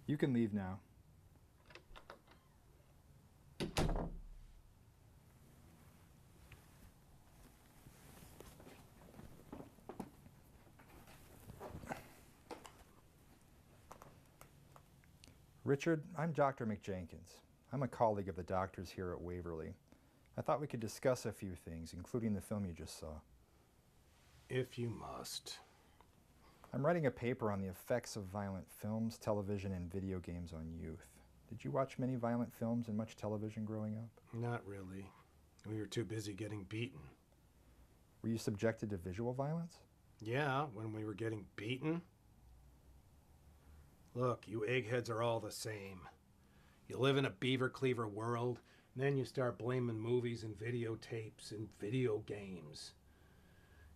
You can leave now. Richard, I'm Dr. McJenkins. I'm a colleague of the doctors here at Waverly. I thought we could discuss a few things, including the film you just saw. If you must. I'm writing a paper on the effects of violent films, television, and video games on youth. Did you watch many violent films and much television growing up? Not really. We were too busy getting beaten. Were you subjected to visual violence? Yeah, when we were getting beaten. Look, you eggheads are all the same. You live in a beaver cleaver world, and then you start blaming movies and videotapes and video games.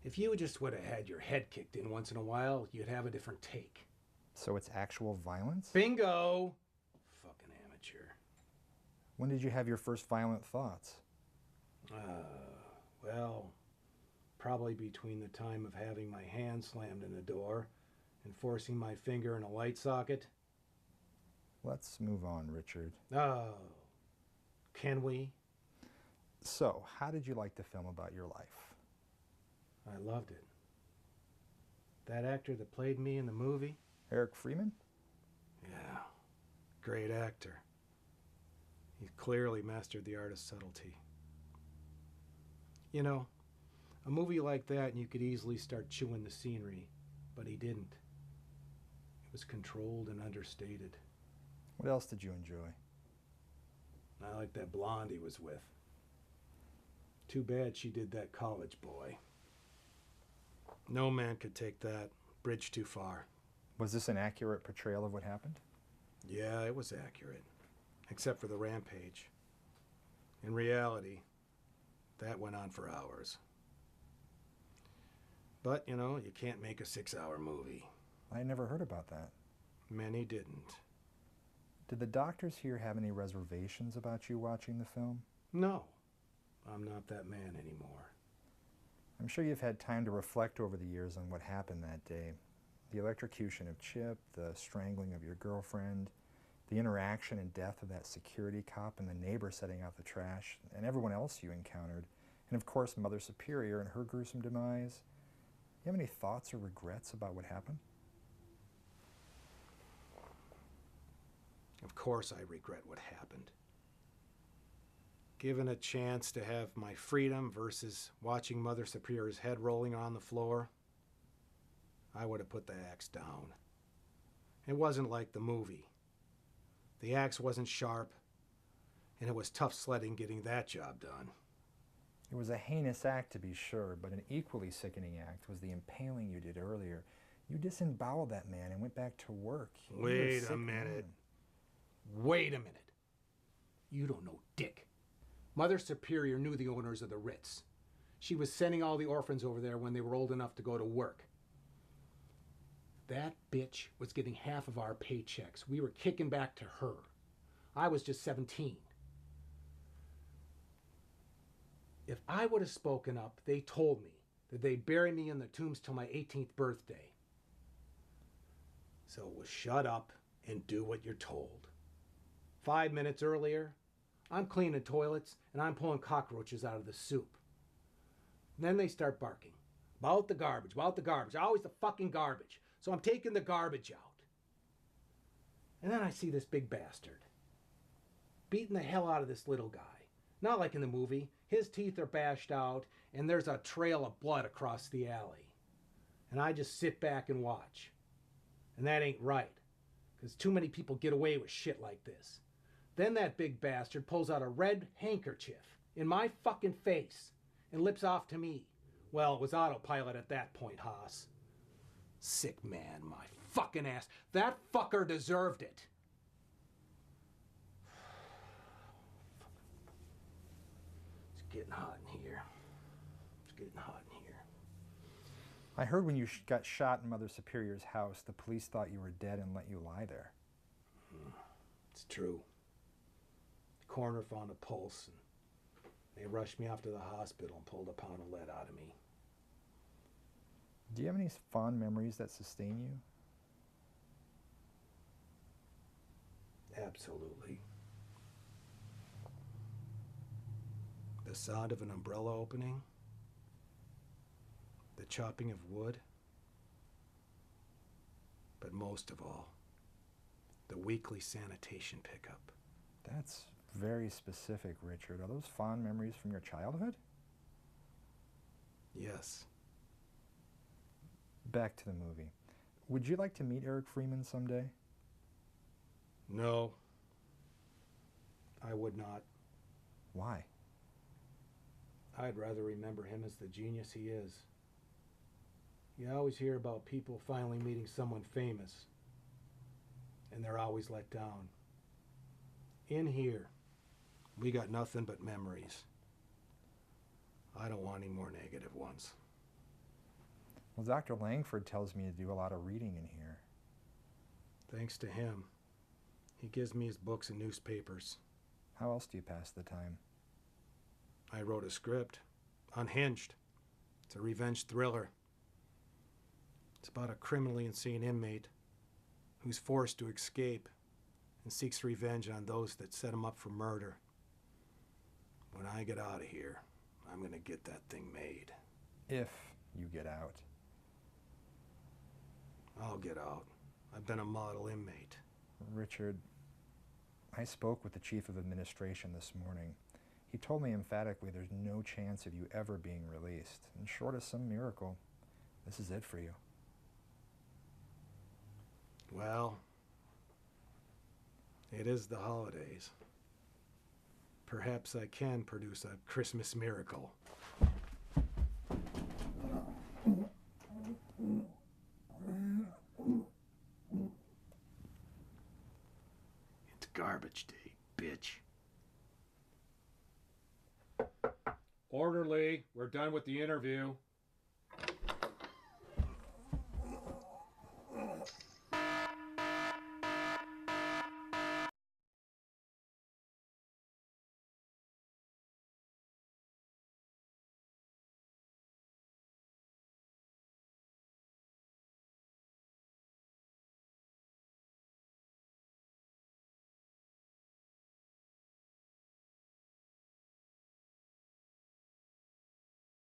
If you just would have had your head kicked in once in a while, you'd have a different take. So it's actual violence? Bingo! Fucking amateur. When did you have your first violent thoughts? Well, probably between the time of having my hand slammed in the door and forcing my finger in a light socket. Let's move on, Richard. Oh, can we? So, how did you like the film about your life? I loved it. That actor that played me in the movie? Eric Freeman? Yeah, great actor. He clearly mastered the art of subtlety. You know, a movie like that and you could easily start chewing the scenery, but he didn't. It was controlled and understated. What else did you enjoy? I liked that blonde he was with. Too bad she did that college boy. No man could take that. Bridge too far. Was this an accurate portrayal of what happened? Yeah, it was accurate. Except for the rampage. In reality, that went on for hours. But, you can't make a 6-hour movie. I never heard about that. Many didn't. Did the doctors here have any reservations about you watching the film? No, I'm not that man anymore. I'm sure you've had time to reflect over the years on what happened that day. The electrocution of Chip, the strangling of your girlfriend, the interaction and death of that security cop and the neighbor setting out the trash, and everyone else you encountered, and of course Mother Superior and her gruesome demise. You have any thoughts or regrets about what happened? Of course I regret what happened. Given a chance to have my freedom versus watching Mother Superior's head rolling on the floor, I would have put the axe down. It wasn't like the movie. The axe wasn't sharp, and it was tough sledding getting that job done. It was a heinous act, to be sure, but an equally sickening act was the impaling you did earlier. You disemboweled that man and went back to work. Wait a minute. Wait a minute. You don't know dick. Mother Superior knew the owners of the Ritz. She was sending all the orphans over there when they were old enough to go to work. That bitch was getting half of our paychecks. We were kicking back to her. I was just 17. If I would have spoken up, they told me that they'd bury me in the tombs till my 18th birthday. So it was shut up and do what you're told. 5 minutes earlier, I'm cleaning toilets and I'm pulling cockroaches out of the soup. Then they start barking. About the garbage, always the fucking garbage. So I'm taking the garbage out. And then I see this big bastard beating the hell out of this little guy. Not like in the movie. His teeth are bashed out and there's a trail of blood across the alley. And I just sit back and watch. And that ain't right, because too many people get away with shit like this. Then that big bastard pulls out a red handkerchief in my fucking face and lips off to me. Well, it was autopilot at that point, Haas. Sick man, my fucking ass. That fucker deserved it. It's getting hot in here. It's getting hot in here. I heard when you got shot in Mother Superior's house, the police thought you were dead and let you lie there. It's true. The coroner found a pulse and they rushed me off to the hospital and pulled a pound of lead out of me. Do you have any fond memories that sustain you? Absolutely. The sound of an umbrella opening, the chopping of wood, but most of all, the weekly sanitation pickup. That's very specific, Richard. Are those fond memories from your childhood? Yes. Back to the movie. Would you like to meet Eric Freeman someday? No, I would not. Why? I'd rather remember him as the genius he is. You always hear about people finally meeting someone famous, and they're always let down. In here, we got nothing but memories. I don't want any more negative ones. Well, Dr. Langford tells me to do a lot of reading in here. Thanks to him, he gives me his books and newspapers. How else do you pass the time? I wrote a script, Unhinged. It's a revenge thriller. It's about a criminally insane inmate who's forced to escape and seeks revenge on those that set him up for murder. When I get out of here, I'm gonna get that thing made. If you get out. I'll get out. I've been a model inmate. Richard, I spoke with the chief of administration this morning. He told me emphatically there's no chance of you ever being released. And short of some miracle, this is it for you. Well, it is the holidays. Perhaps I can produce a Christmas miracle. It's garbage day, bitch. Orderly, we're done with the interview.